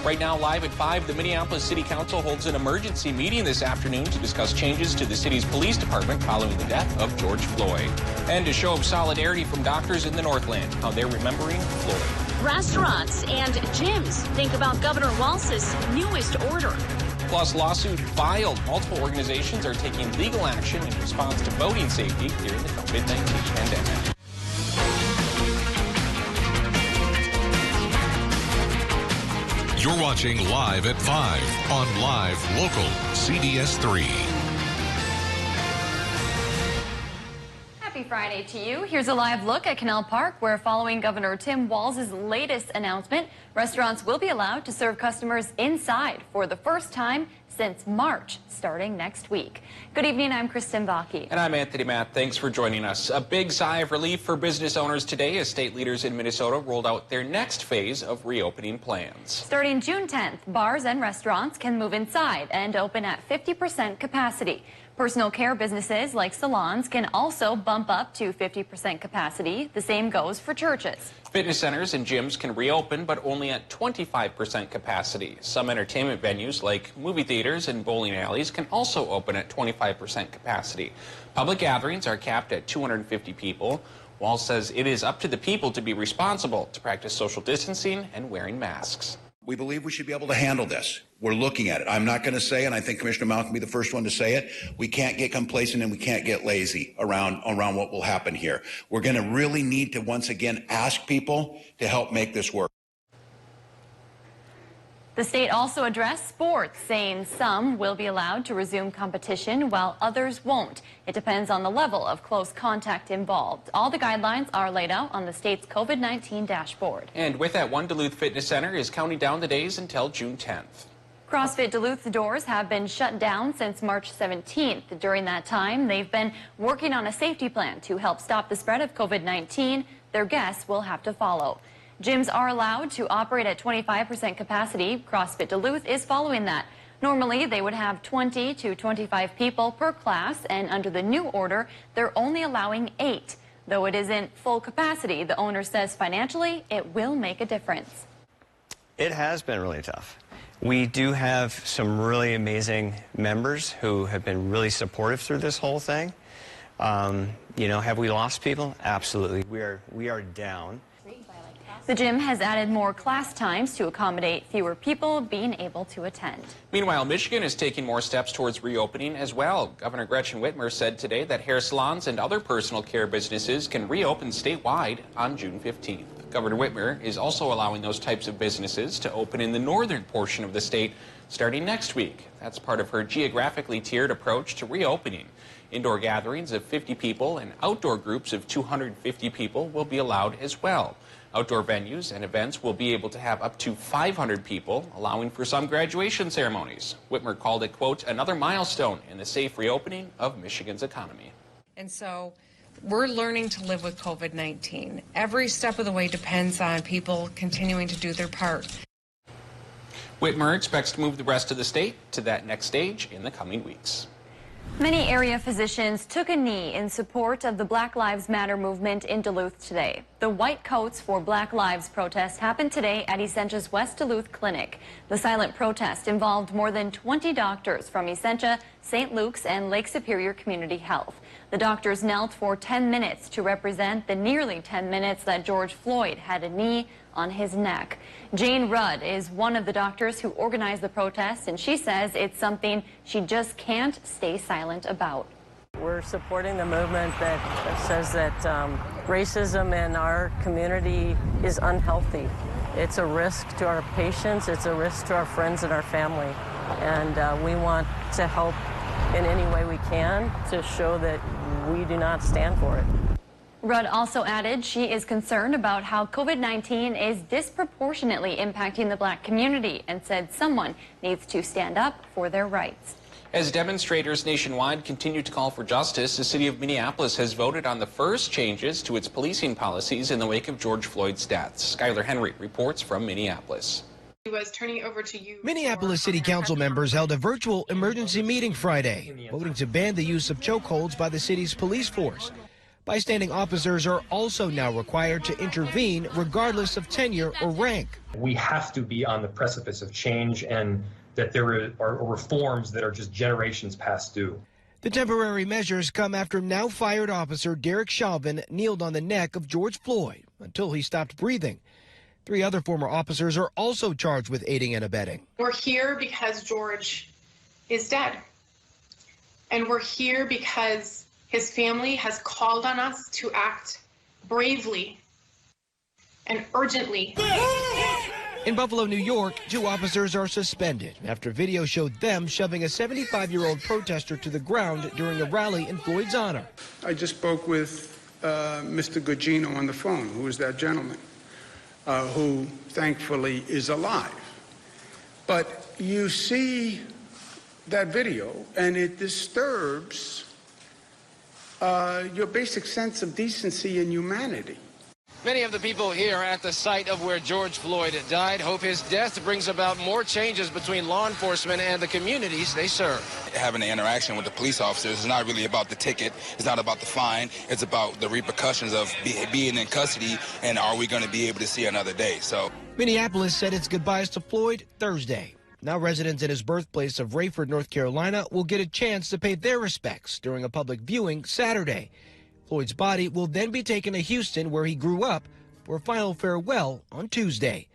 Right now, live at 5, the Minneapolis City Council holds an emergency meeting this afternoon to discuss changes to the city's police department following the death of George Floyd. And a show of solidarity from doctors in the Northland, how they're remembering Floyd. Restaurants and gyms. Think about Governor Walz's newest order. Plus, lawsuit filed. Multiple organizations are taking legal action in response to voting safety during the COVID-19 pandemic. You're watching Live at 5 on Live Local CBS3. Happy Friday to you. Here's a live look at Canal Park, where following Governor Tim Walz's latest announcement, restaurants will be allowed to serve customers inside for the first time since March, starting next week. Good evening, I'm Kristen Baki. And I'm Anthony Matt. Thanks for joining us. A big sigh of relief for business owners today as state leaders in Minnesota rolled out their next phase of reopening plans. Starting June 10th, bars and restaurants can move inside and open at 50% capacity. Personal care businesses like salons can also bump up to 50% capacity. The same goes for churches. Fitness centers and gyms can reopen, but only at 25% capacity. Some entertainment venues like movie theaters and bowling alleys can also open at 25% capacity. Public gatherings are capped at 250 people. Walz says it is up to the people to be responsible to practice social distancing and wearing masks. We believe we should be able to handle this. We're looking at it. I'm not going to say, and I think Commissioner Malcolm will be the first one to say it, we can't get complacent and we can't get lazy around what will happen here. We're going to really need to once again ask people to help make this work. The state also addressed sports, saying some will be allowed to resume competition while others won't. It depends on the level of close contact involved. All the guidelines are laid out on the state's COVID-19 dashboard. And with that, one Duluth Fitness Center is counting down the days until June 10th. Crossfit Duluth's doors have been shut down since March 17th. During that time, they've been working on a safety plan to help stop the spread of COVID-19. Their guests will have to follow. Gyms are allowed to operate at 25% capacity. CrossFit Duluth is following that. Normally, they would have 20 to 25 people per class, and under the new order, they're only allowing 8. Though it isn't full capacity, the owner says financially, it will make a difference. It has been really tough. We do have some really amazing members who have been really supportive through this whole thing. You know, have we lost people? Absolutely. We are down. The gym has added more class times to accommodate fewer people being able to attend. Meanwhile, Michigan is taking more steps towards reopening as well. Governor Gretchen Whitmer said today that hair salons and other personal care businesses can reopen statewide on June 15th. Governor Whitmer is also allowing those types of businesses to open in the northern portion of the state starting next week. That's part of her geographically tiered approach to reopening. Indoor gatherings of 50 people and outdoor groups of 250 people will be allowed as well. Outdoor venues and events will be able to have up to 500 people, allowing for some graduation ceremonies. Whitmer called it, quote, another milestone in the safe reopening of Michigan's economy. And so we're learning to live with COVID-19. Every step of the way depends on people continuing to do their part. Whitmer expects to move the rest of the state to that next stage in the coming weeks. Many area physicians took a knee in support of the Black Lives Matter movement in Duluth today. The White Coats for Black Lives protest happened today at Essentia's West Duluth Clinic. The silent protest involved more than 20 doctors from Essentia, St. Luke's, and Lake Superior Community Health. The doctors knelt for 10 minutes to represent the nearly 10 minutes that George Floyd had a knee on his neck. Jane Rudd is one of the doctors who organized the protest, and she says it's something she just can't stay silent about. We're supporting the movement that says that racism in our community is unhealthy. It's a risk to our patients, it's a risk to our friends and our family, and we want to help in any way we can to show that we do not stand for it. Rudd also added she is concerned about how COVID-19 is disproportionately impacting the black community and said someone needs to stand up for their rights. As demonstrators nationwide continue to call for justice, the city of Minneapolis has voted on the first changes to its policing policies in the wake of George Floyd's death. Skylar Henry reports from Minneapolis. Turning over to you. Minneapolis City Council members held a virtual emergency meeting Friday, voting to ban the use of chokeholds by the city's police force. Bystanding officers are also now required to intervene regardless of tenure or rank. We have to be on the precipice of change, and that there are reforms that are just generations past due. The temporary measures come after now fired officer Derek Chauvin kneeled on the neck of George Floyd until he stopped breathing. 3 other former officers are also charged with aiding and abetting. We're here because George is dead. And we're here because his family has called on us to act bravely and urgently. In Buffalo, New York, 2 officers are suspended after video showed them shoving a 75-year-old protester to the ground during a rally in Floyd's honor. I just spoke with Mr. Gugino on the phone, who is that gentleman, who thankfully is alive. But you see that video, and it disturbs your basic sense of decency and humanity. Many of the people here at the site of where George Floyd died hope his death brings about more changes between law enforcement and the communities they serve. Having an interaction with the police officers is not really about the ticket. It's not about the fine. It's about the repercussions of being in custody, and are we going to be able to see another day? So Minneapolis said its goodbyes to Floyd Thursday. Now residents in his birthplace of Rayford, North Carolina will get a chance to pay their respects during a public viewing Saturday. Floyd's body will then be taken to Houston, where he grew up, for a final farewell on Tuesday.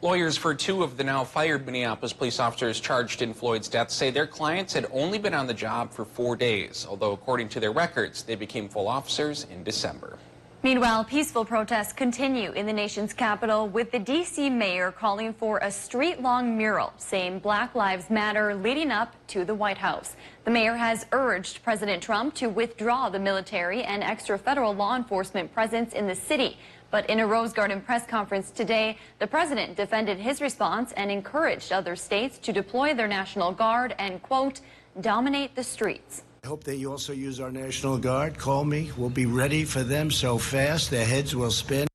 Lawyers for 2 of the now fired Minneapolis police officers charged in Floyd's death say their clients had only been on the job for 4 days, although according to their records, they became full officers in December. Meanwhile, peaceful protests continue in the nation's capital, with the D.C. mayor calling for a street-long mural saying Black Lives Matter leading up to the White House. The mayor has urged President Trump to withdraw the military and extra federal law enforcement presence in the city. But in a Rose Garden press conference today, the president defended his response and encouraged other states to deploy their National Guard and, quote, dominate the streets. I hope that you also use our National Guard. Call me. We'll be ready for them so fast their heads will spin.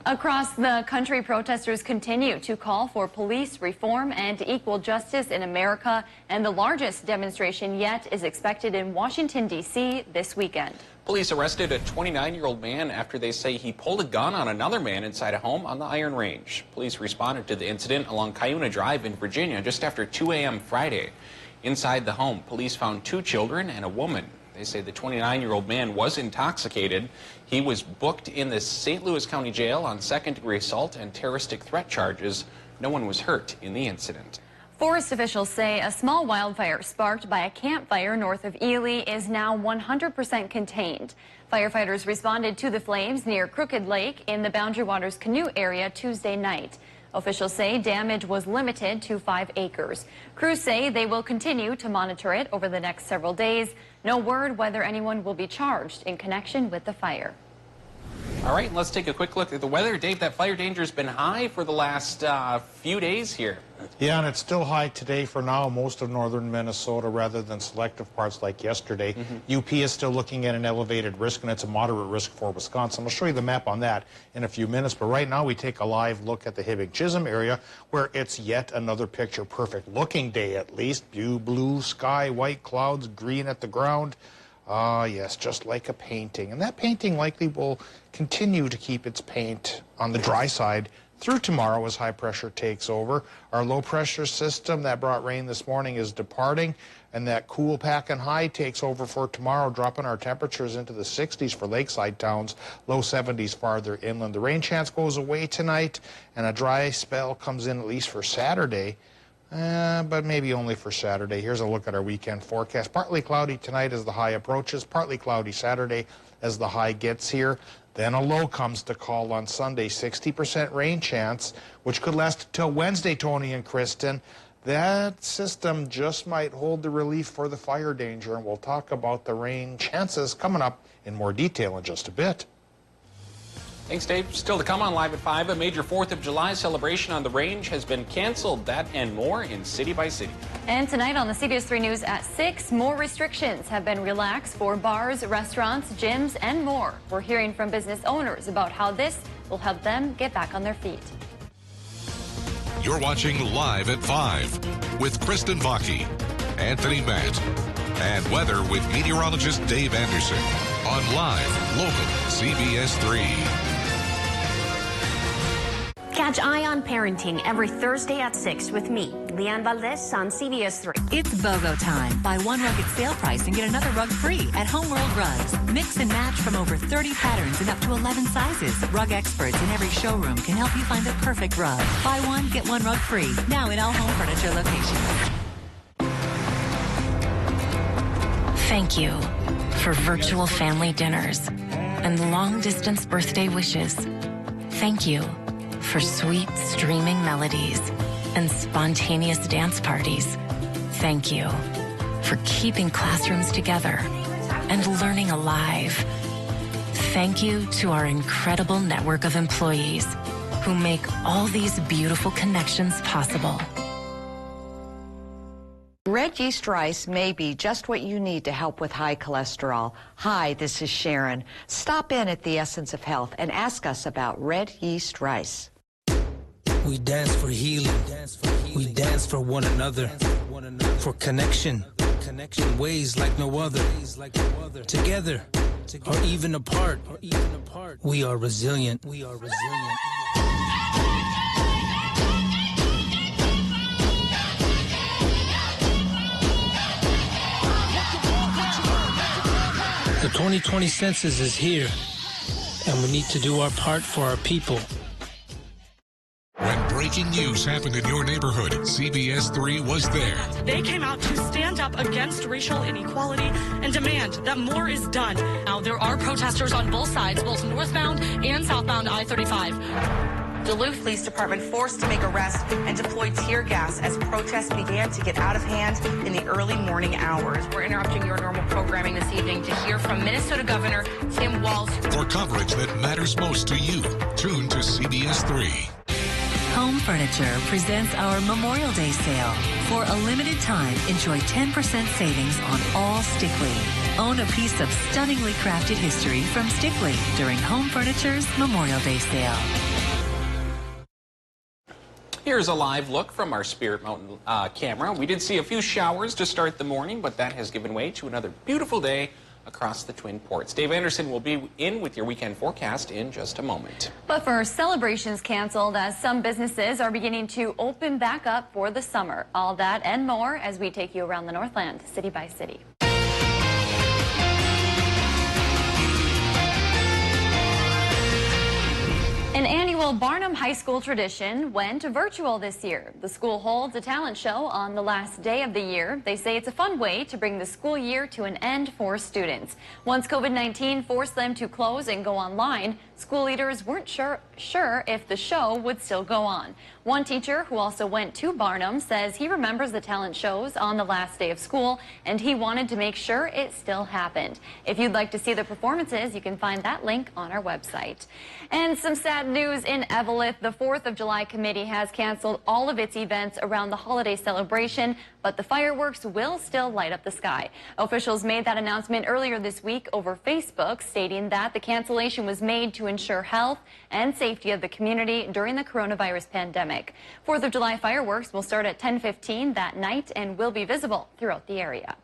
Across the country, protesters continue to call for police reform and equal justice in America, and the largest demonstration yet is expected in Washington, D.C. this weekend. Police arrested a 29-year-old man after they say he pulled a gun on another man inside a home on the Iron Range. Police responded to the incident along Cuyuna Drive in Virginia just after 2 a.m. Friday. Inside the home, police found 2 children and a woman. They say the 29-year-old man was intoxicated. He was booked in the St. Louis County Jail on second-degree assault and terroristic threat charges. No one was hurt in the incident. Forest officials say a small wildfire sparked by a campfire north of Ely is now 100% contained. Firefighters responded to the flames near Crooked Lake in the Boundary Waters Canoe area Tuesday night. Officials say damage was limited to 5 acres. Crews say they will continue to monitor it over the next several days. No word whether anyone will be charged in connection with the fire. All right, let's take a quick look at the weather. Dave, that fire danger has been high for the last few days here. Yeah, and it's still high today for now, most of northern Minnesota, rather than selective parts like yesterday. UP is still looking at an elevated risk, and it's a moderate risk for Wisconsin. I'll show you the map on that in a few minutes, but right now we take a live look at the Hibbing-Chisholm area, where it's yet another picture-perfect looking day, at least. Blue sky, white clouds, green at the ground. Yes, just like a painting. And that painting likely will continue to keep its paint on the dry side through tomorrow as high pressure takes over. Our low pressure system that brought rain this morning is departing, and that cool pack and high takes over for tomorrow, dropping our temperatures into the 60s for lakeside towns, low 70s farther inland. The rain chance goes away tonight, and a dry spell comes in at least for Saturday. But maybe only for Saturday. Here's a look at our weekend forecast. Partly cloudy tonight as the high approaches. Partly cloudy Saturday as the high gets here. Then a low comes to call on Sunday. 60% rain chance, which could last till Wednesday, Tony and Kristen. That system just might hold the relief for the fire danger, and we'll talk about the rain chances coming up in more detail in just a bit. Thanks, Dave. Still to come on Live at 5, a major 4th of July celebration on the range has been canceled. That and more in City by City. And tonight on the CBS3 News at 6, more restrictions have been relaxed for bars, restaurants, gyms, and more. We're hearing from business owners about how this will help them get back on their feet. You're watching Live at 5 with Kristen Vaki, Anthony Matt, and weather with meteorologist Dave Anderson on Live, Local, CBS3. Catch Eye on Parenting every Thursday at 6 with me, Leanne Valdez, on CBS3. It's BOGO time. Buy one rug at sale price and get another rug free at Homeworld Rugs. Mix and match from over 30 patterns and up to 11 sizes. Rug experts in every showroom can help you find the perfect rug. Buy one, get one rug free. Now in all home furniture locations. Thank you for virtual family dinners and long-distance birthday wishes. Thank you for sweet streaming melodies and spontaneous dance parties. Thank you for keeping classrooms together and learning alive. Thank you to our incredible network of employees who make all these beautiful connections possible. Red yeast rice may be just what you need to help with high cholesterol. Hi, this is Sharon. Stop in at the Essence of Health and ask us about red yeast rice. We dance for healing. We dance for one another. For connection. In ways like no other. Together. Or even apart. We are resilient. The 2020 census is here, and we need to do our part for our people. When breaking news happened in your neighborhood, CBS3 was there. They came out to stand up against racial inequality and demand that more is done. Now, there are protesters on both sides, both northbound and southbound I-35. Duluth Police Department forced to make arrests and deploy tear gas as protests began to get out of hand in the early morning hours. We're interrupting your normal programming this evening to hear from Minnesota Governor Tim Walz. For coverage that matters most to you, tune to CBS3. Home Furniture presents our Memorial Day sale. For a limited time, enjoy 10% savings on all Stickley. Own a piece of stunningly crafted history from Stickley during Home Furniture's Memorial Day sale. Here's a live look from our Spirit Mountain camera. We did see a few showers to start the morning, but that has given way to another beautiful day across the Twin Ports. Dave Anderson will be in with your weekend forecast in just a moment. But for celebrations canceled as some businesses are beginning to open back up for the summer. All that and more as we take you around the Northland, city by city. An annual Barnum High School tradition went virtual this year. The school holds a talent show on the last day of the year. They say it's a fun way to bring the school year to an end for students. Once COVID-19 forced them to close and go online, school leaders weren't sure if the show would still go on. One teacher who also went to Barnum says he remembers the talent shows on the last day of school and he wanted to make sure it still happened. If you'd like to see the performances, you can find that link on our website. And some sad news in Eveleth. The 4th of July committee has canceled all of its events around the holiday celebration, but the fireworks will still light up the sky. Officials made that announcement earlier this week over Facebook, stating that the cancellation was made to ensure health and safety of the community during the coronavirus pandemic. 4th of July fireworks will start at 10:15 that night and will be visible throughout the area.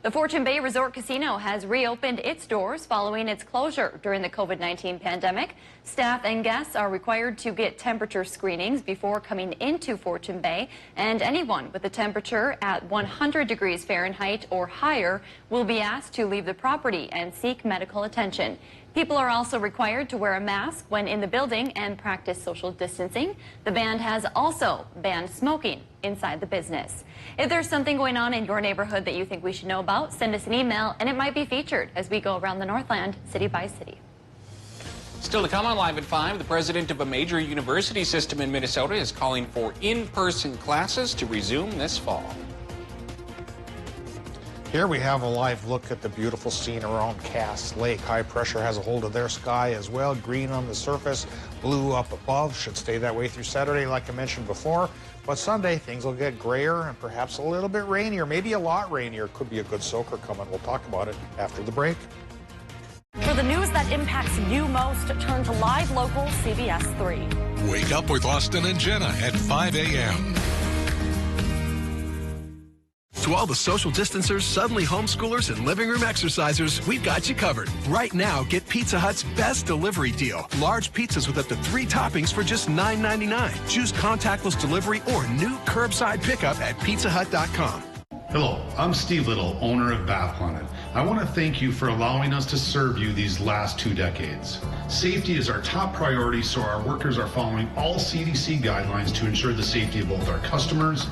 The Fortune Bay Resort Casino has reopened its doors following its closure during the COVID-19 pandemic. Staff and guests are required to get temperature screenings before coming into Fortune Bay, and anyone with a temperature at 100 degrees Fahrenheit or higher will be asked to leave the property and seek medical attention. People are also required to wear a mask when in the building and practice social distancing. The band has also banned smoking inside the business. If there's something going on in your neighborhood that you think we should know about, send us an email and it might be featured as we go around the Northland city by city. Still to come on Live at 5, the president of a major university system in Minnesota is calling for in-person classes to resume this fall. Here we have a live look at the beautiful scene around Cass Lake. High pressure has a hold of their sky as well. Green on the surface, blue up above. Should stay that way through Saturday, like I mentioned before. But Sunday, things will get grayer and perhaps a little bit rainier, maybe a lot rainier. Could be a good soaker coming. We'll talk about it after the break. For the news that impacts you most, turn to Live Local CBS3. Wake up with Austin and Jenna at 5 a.m. To all the social distancers, suddenly homeschoolers, and living room exercisers, we've got you covered. Right now, get Pizza Hut's best delivery deal. Large pizzas with up to 3 toppings for just $9.99. Choose contactless delivery or new curbside pickup at pizzahut.com. Hello, I'm Steve Little, owner of Bath Planet. I want to thank you for allowing us to serve you these last 2 decades. Safety is our top priority, so our workers are following all CDC guidelines to ensure the safety of both our customers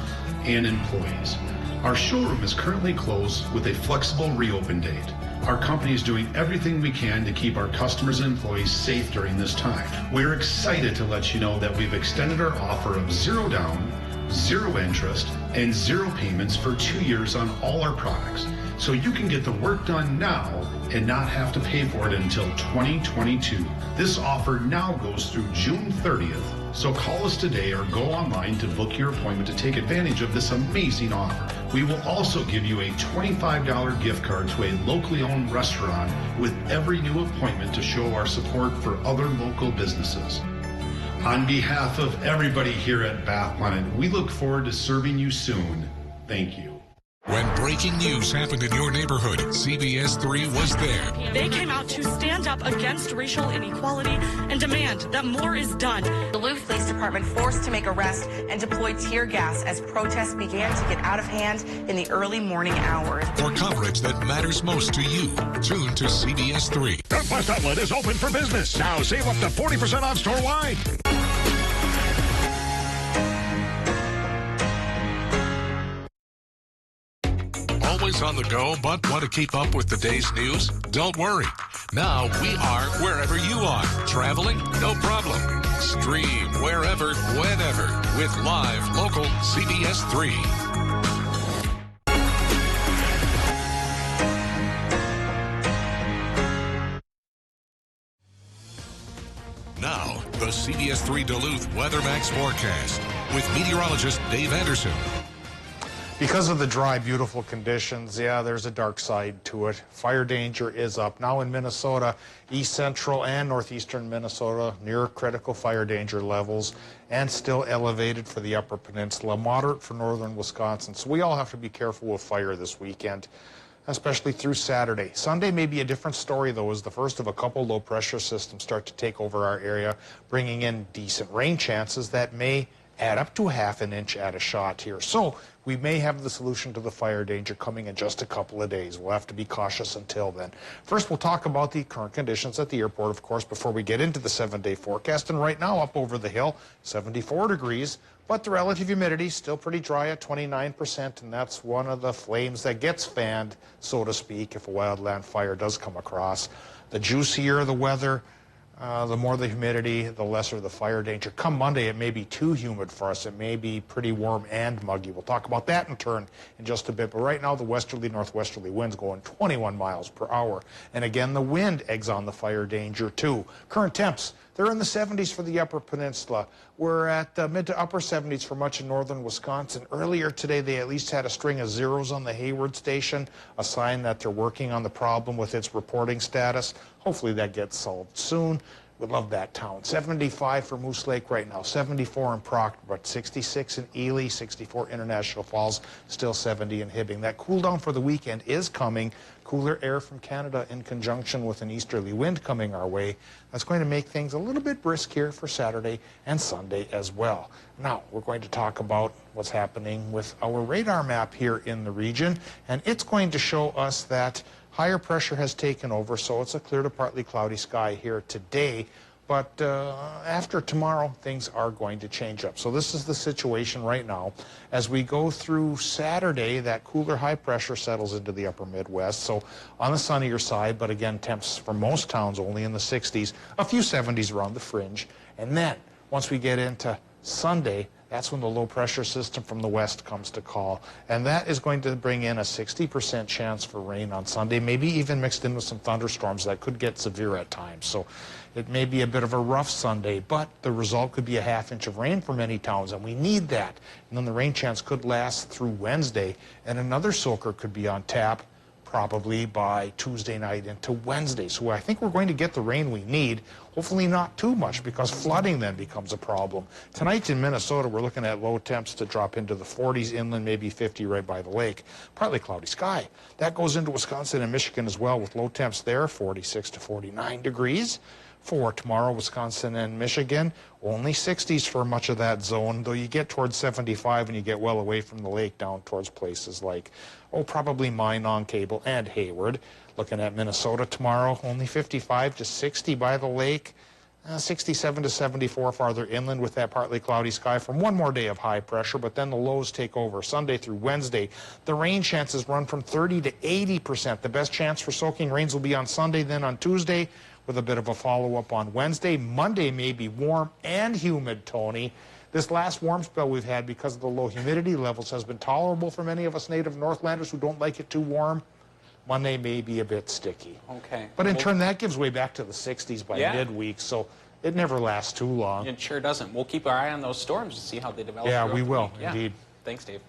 and employees. Our showroom is currently closed with a flexible reopen date. Our company is doing everything we can to keep our customers and employees safe during this time. We're excited to let you know that we've extended our offer of 0 down, 0 interest, and 0 payments for 2 years on all our products. So you can get the work done now and not have to pay for it until 2022. This offer now goes through June 30th. So call us today or go online to book your appointment to take advantage of this amazing offer. We will also give you a $25 gift card to a locally owned restaurant with every new appointment to show our support for other local businesses. On behalf of everybody here at Bath Planet, we look forward to serving you soon. Thank you. When breaking news happened in your neighborhood, CBS3 was there. They came out to stand up against racial inequality and demand that more is done. Duluth Police Department forced to make arrests and deploy tear gas as protests began to get out of hand in the early morning hours. For coverage that matters most to you, tune to CBS3. Best West Outlet is open for business. Now save up to 40% off store-wide. Always on the go, but want to keep up with the day's news? Don't worry. Now we are wherever you are. Traveling? No problem. Stream wherever, whenever with live local CBS3. Now, the CBS3 Duluth WeatherMax forecast with meteorologist Dave Anderson. Because of the dry, beautiful conditions, yeah, there's a dark side to it. Fire danger is up. Now in Minnesota, east central and northeastern Minnesota, near critical fire danger levels and still elevated for the upper peninsula, moderate for northern Wisconsin. So we all have to be careful with fire this weekend, especially through Saturday. Sunday may be a different story, though, as the first of a couple low pressure systems start to take over our area, bringing in decent rain chances that may add up to a ½ an inch at a shot here. So we may have the solution to the fire danger coming in just a couple of days. We'll have to be cautious until then. First, we'll talk about the current conditions at the airport, of course, before we get into the 7-day forecast. And right now, up over the hill, 74 degrees, but the relative humidity still pretty dry at 29%, and that's one of the flames that gets fanned, so to speak, if a wildland fire does come across. The juicier the weather, the more the humidity, the lesser the fire danger. Come Monday, it may be too humid for us. It may be pretty warm and muggy. We'll talk about that in turn in just a bit. But right now, the westerly, northwesterly winds going 21 miles per hour. And again, the wind eggs on the fire danger, too. Current temps, they're in the 70s for the upper peninsula. We're at mid to upper 70s for much of northern Wisconsin. Earlier today, they at least had a string of zeros on the Hayward station, a sign that they're working on the problem with its reporting status. Hopefully that gets solved soon. We love that town. 75 for Moose Lake right now, 74 in Proctor, but 66 in Ely, 64 International Falls, still 70 in Hibbing. That cool down for the weekend is coming. Cooler air from Canada in conjunction with an easterly wind coming our way. That's going to make things a little bit brisk here for Saturday and Sunday as well. Now, we're going to talk about what's happening with our radar map here in the region, and it's going to show us that higher pressure has taken over, so it's a clear to partly cloudy sky here today. But after tomorrow, things are going to change up. So this is the situation right now. As we go through Saturday, that cooler high pressure settles into the upper Midwest. So on the sunnier side, but again, temps for most towns only in the 60s, a few 70s around the fringe. And then once we get into Sunday, that's when the low pressure system from the west comes to call. And that is going to bring in a 60% chance for rain on Sunday, maybe even mixed in with some thunderstorms that could get severe at times. So it may be a bit of a rough Sunday, but the result could be a ½ inch of rain for many towns, and we need that. And then the rain chance could last through Wednesday, and another soaker could be on tap probably by Tuesday night into Wednesday. So I think we're going to get the rain we need, hopefully not too much, because flooding then becomes a problem. Tonight in Minnesota, we're looking at low temps to drop into the 40s, inland maybe 50 right by the lake. Partly cloudy sky. That goes into Wisconsin and Michigan as well, with low temps there, 46 to 49 degrees. For tomorrow, Wisconsin and Michigan, only 60s for much of that zone, though you get towards 75 and you get well away from the lake down towards places like, probably Minot, Cable, and Hayward. Looking at Minnesota tomorrow, only 55 to 60 by the lake, 67 to 74 farther inland with that partly cloudy sky from one more day of high pressure, but then the lows take over. Sunday through Wednesday, the rain chances run from 30 to 80%. The best chance for soaking rains will be on Sunday, then on Tuesday, with a bit of a follow-up on Wednesday. Monday may be warm and humid, Tony. This last warm spell we've had because of the low humidity levels has been tolerable for many of us native Northlanders who don't like it too warm. Monday may be a bit sticky. Okay. But in turn, that gives way back to the 60s by midweek, so it never lasts too long. It sure doesn't. We'll keep our eye on those storms to see how they develop. Yeah, we will, indeed. Thanks, Dave.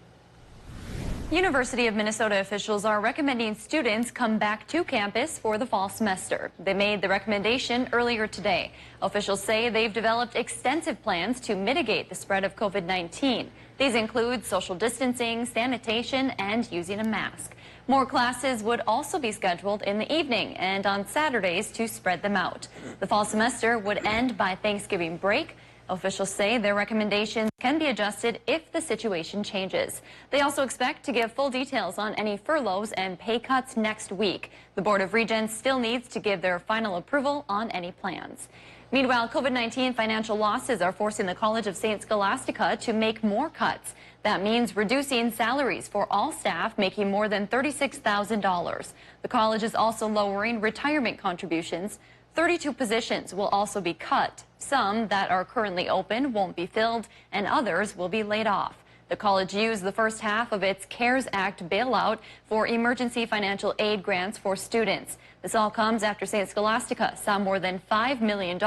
University of Minnesota officials are recommending students come back to campus for the fall semester. They made the recommendation earlier today. Officials say they've developed extensive plans to mitigate the spread of COVID-19. These include social distancing, sanitation, and using a mask. More classes would also be scheduled in the evening and on Saturdays to spread them out. The fall semester would end by Thanksgiving break. Officials say their recommendations can be adjusted if the situation changes. They also expect to give full details on any furloughs and pay cuts next week. The Board of Regents still needs to give their final approval on any plans. Meanwhile, COVID-19 financial losses are forcing the College of St. Scholastica to make more cuts. That means reducing salaries for all staff making more than $36,000. The college is also lowering retirement contributions. 32 positions will also be cut. Some that are currently open won't be filled, and others will be laid off. The college used the first half of its CARES Act bailout for emergency financial aid grants for students. This all comes after St. Scholastica saw more than $5 million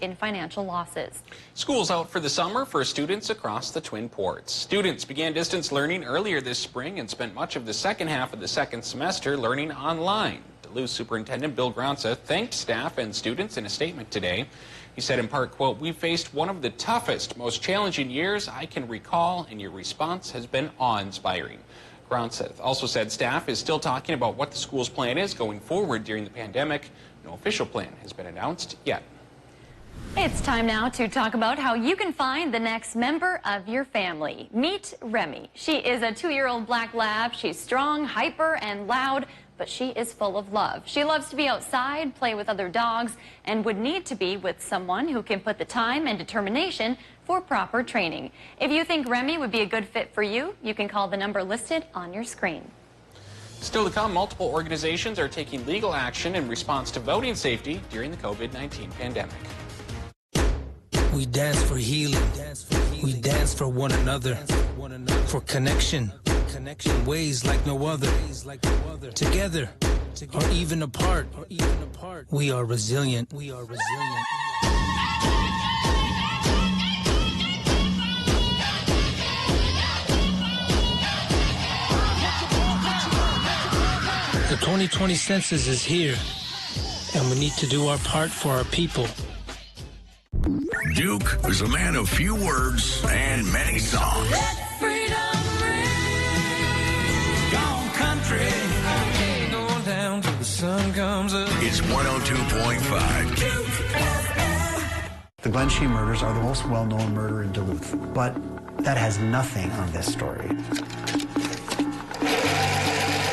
in financial losses. School's out for the summer for students across the Twin Ports. Students began distance learning earlier this spring and spent much of the second half of the second semester learning online. Duluth Superintendent Bill Gronza thanked staff and students in a statement today. He said in part, quote, "We've faced one of the toughest, most challenging years I can recall, and your response has been awe-inspiring." Gronza also said staff is still talking about what the school's plan is going forward during the pandemic. No official plan has been announced yet. It's time now to talk about how you can find the next member of your family. Meet Remy. She is a 2-year-old black lab. She's strong, hyper, and loud, but she is full of love. She loves to be outside, play with other dogs, and would need to be with someone who can put the time and determination for proper training. If you think Remy would be a good fit for you, you can call the number listed on your screen. Still to come, multiple organizations are taking legal action in response to voting safety during the COVID-19 pandemic. We dance for healing. We dance for one another. For connection. Ways like no other. Together. Or even apart. We are resilient. The 2020 census is here, and we need to do our part for our people. Duke is a man of few words and many songs. Let freedom ring. Gone country. Going down till the sun comes up. It's 102.5. The Glen Shee murders are the most well-known murder in Duluth, but that has nothing on this story.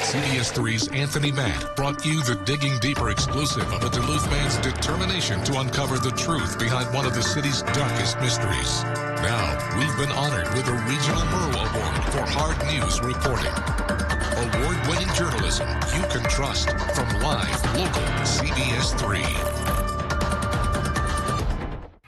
CBS3's Anthony Matt brought you the Digging Deeper exclusive of a Duluth man's determination to uncover the truth behind one of the city's darkest mysteries. Now, we've been honored with a Regional Merle Award for hard news reporting. Award-winning journalism you can trust from live, local CBS3.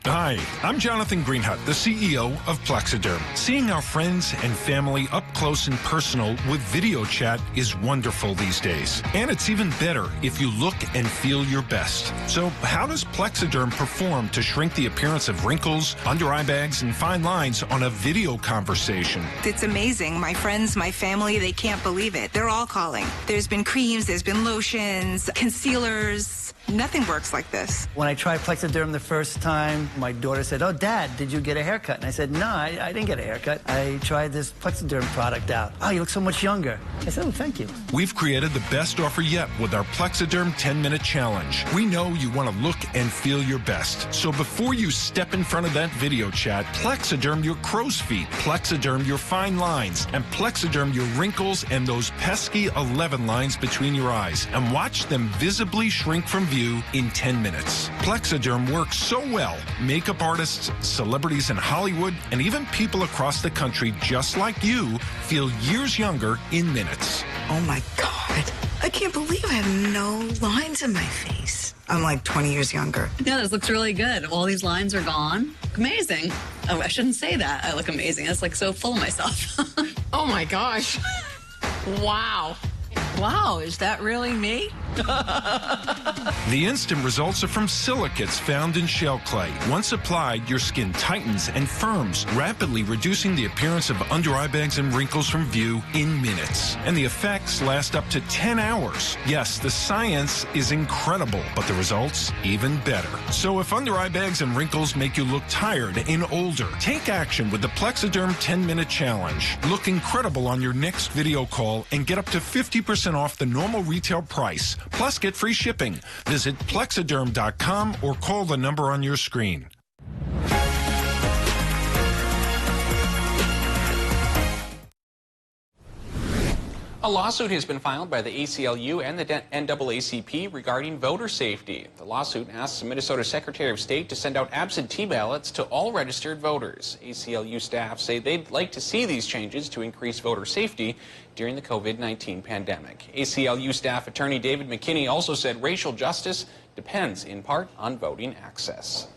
Hi, Hi, I'm Jonathan Greenhut, the CEO of Plexiderm. Seeing our friends and family up close and personal with video chat is wonderful these days. And it's even better if you look and feel your best. So how does Plexiderm perform to shrink the appearance of wrinkles, under eye bags, and fine lines on a video conversation? It's amazing. My friends, my family, they can't believe it. They're all calling. There's been creams, there's been lotions, concealers. Nothing works like this. When I tried Plexiderm the first time, my daughter said, "Oh, Dad, did you get a haircut?" And I said, "No, I didn't get a haircut. I tried this Plexiderm product out. Oh, you look so much younger." I said, "Oh, thank you." We've created the best offer yet with our Plexiderm 10-minute challenge. We know you want to look and feel your best. So before you step in front of that video chat, Plexiderm your crow's feet, Plexiderm your fine lines, and Plexiderm your wrinkles and those pesky 11 lines between your eyes, and watch them visibly shrink from view in 10 minutes. Plexiderm works so well, makeup artists, celebrities in Hollywood, and even people across the country just like you feel years younger in minutes. Oh my God. I can't believe I have no lines in my face. I'm like 20 years younger. Yeah, this looks really good. All these lines are gone. Amazing. Oh, I shouldn't say that. I look amazing. That's like so full of myself. Oh my gosh. Wow. Wow, is that really me? The instant results are from silicates found in shell clay. Once applied, your skin tightens and firms, rapidly reducing the appearance of under eye bags and wrinkles from view in minutes. And the effects last up to 10 hours. Yes, the science is incredible, but the results even better. So if under eye bags and wrinkles make you look tired and older, take action with the Plexiderm 10-minute challenge. Look incredible on your next video call and get up to 50% off the normal retail price. Plus, get free shipping. Visit Plexiderm.com or call the number on your screen. A lawsuit has been filed by the ACLU and the NAACP regarding voter safety. The lawsuit asks the Minnesota Secretary of State to send out absentee ballots to all registered voters. ACLU staff say they'd like to see these changes to increase voter safety during the COVID-19 pandemic. ACLU staff attorney David McKinney also said racial justice depends in part on voting access.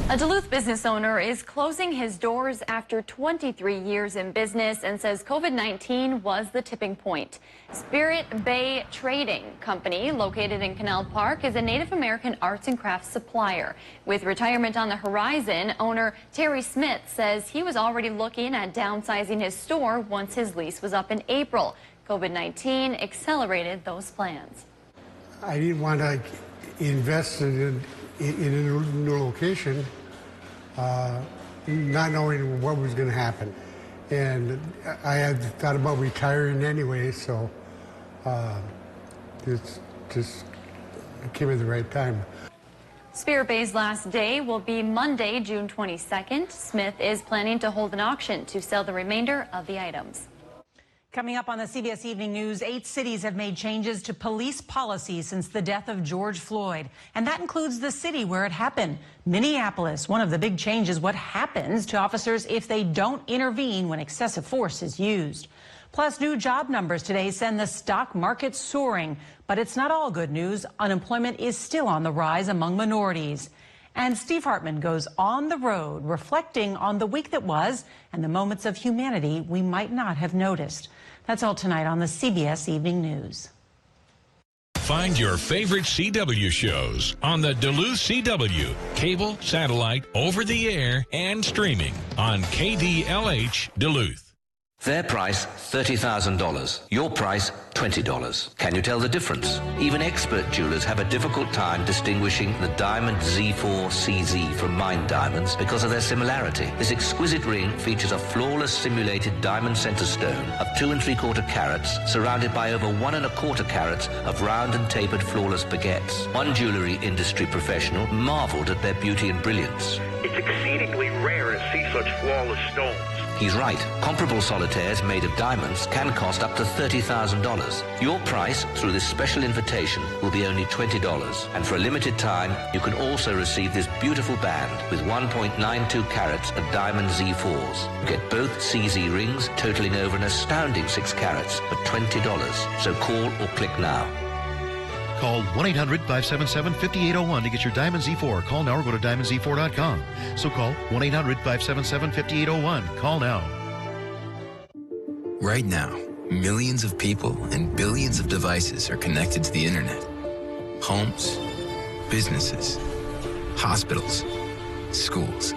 A Duluth business owner is closing his doors after 23 years in business and says COVID-19 was the tipping point. Spirit Bay Trading Company, located in Canal Park, is a Native American arts and crafts supplier. With retirement on the horizon, owner Terry Smith says he was already looking at downsizing his store once his lease was up in April. COVID-19 accelerated those plans. I didn't want to invest in a new location, not knowing what was going to happen. And I had thought about retiring anyway, so it just came at the right time. Spirit Bay's last day will be Monday, June 22nd. Smith is planning to hold an auction to sell the remainder of the items. Coming up on the CBS Evening News, 8 cities have made changes to police policy since the death of George Floyd. And that includes the city where it happened, Minneapolis. One of the big changes, what happens to officers if they don't intervene when excessive force is used. Plus, new job numbers today send the stock market soaring. But it's not all good news. Unemployment is still on the rise among minorities. And Steve Hartman goes on the road, reflecting on the week that was and the moments of humanity we might not have noticed. That's all tonight on the CBS Evening News. Find your favorite CW shows on the Duluth CW, cable, satellite, over the air, and streaming on KDLH Duluth. Their price, $30,000. Your price, $20. Can you tell the difference? Even expert jewelers have a difficult time distinguishing the Diamond Z4 CZ from mined diamonds because of their similarity. This exquisite ring features a flawless simulated diamond center stone of 2 3/4 carats surrounded by over 1 1/4 carats of round and tapered flawless baguettes. One jewelry industry professional marveled at their beauty and brilliance. It's exceedingly rare to see such flawless stones. He's right. Comparable solitaires made of diamonds can cost up to $30,000. Your price through this special invitation will be only $20. And for a limited time, you can also receive this beautiful band with 1.92 carats of diamond Z4s. Get both CZ rings totaling over an astounding 6 carats for $20. So call or click now. Call 1-800-577-5801 to get your Diamond Z4. Call now or go to diamondz4.com. So call 1-800-577-5801. Call now. Right now, millions of people and billions of devices are connected to the internet. Homes, businesses, hospitals, schools.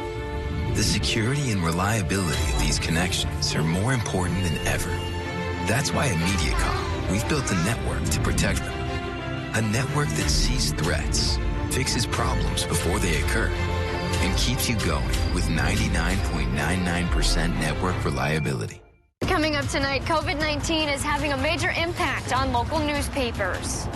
The security and reliability of these connections are more important than ever. That's why at MediaCom, we've built a network to protect them. A network that sees threats, fixes problems before they occur, and keeps you going with 99.99% network reliability. Coming up tonight, COVID-19 is having a major impact on local newspapers.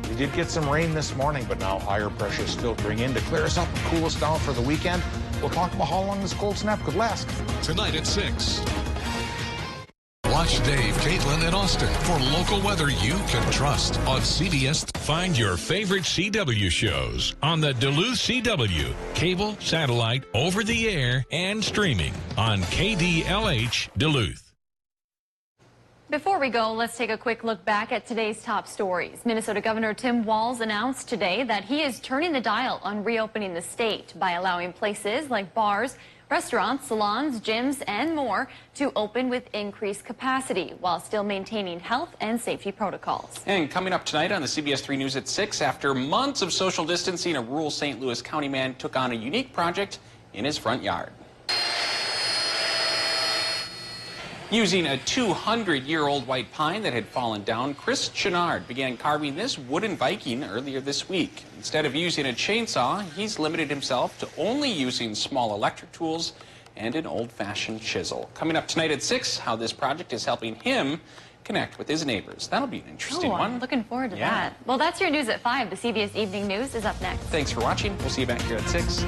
We did get some rain this morning, but now higher pressure is filtering in to clear us up and cool us down for the weekend. We'll talk about how long this cold snap could last. Tonight at 6. Watch Dave, Caitlin, and Austin for local weather you can trust on CBS. Find your favorite CW shows on the Duluth CW, cable, satellite, over the air, and streaming on KDLH Duluth. Before we go, let's take a quick look back at today's top stories. Minnesota Governor Tim Walz announced today that he is turning the dial on reopening the state by allowing places like bars, restaurants, salons, gyms, and more to open with increased capacity while still maintaining health and safety protocols. And coming up tonight on the CBS3 News at 6, after months of social distancing, a rural St. Louis County man took on a unique project in his front yard. Using a 200-year-old white pine that had fallen down, Chris Chenard began carving this wooden Viking earlier this week. Instead of using a chainsaw, he's limited himself to only using small electric tools and an old-fashioned chisel. Coming up tonight at 6, how this project is helping him connect with his neighbors. That'll be an interesting one. I'm looking forward to that. Well, that's your news at 5. The CBS Evening News is up next. Thanks for watching. We'll see you back here at 6.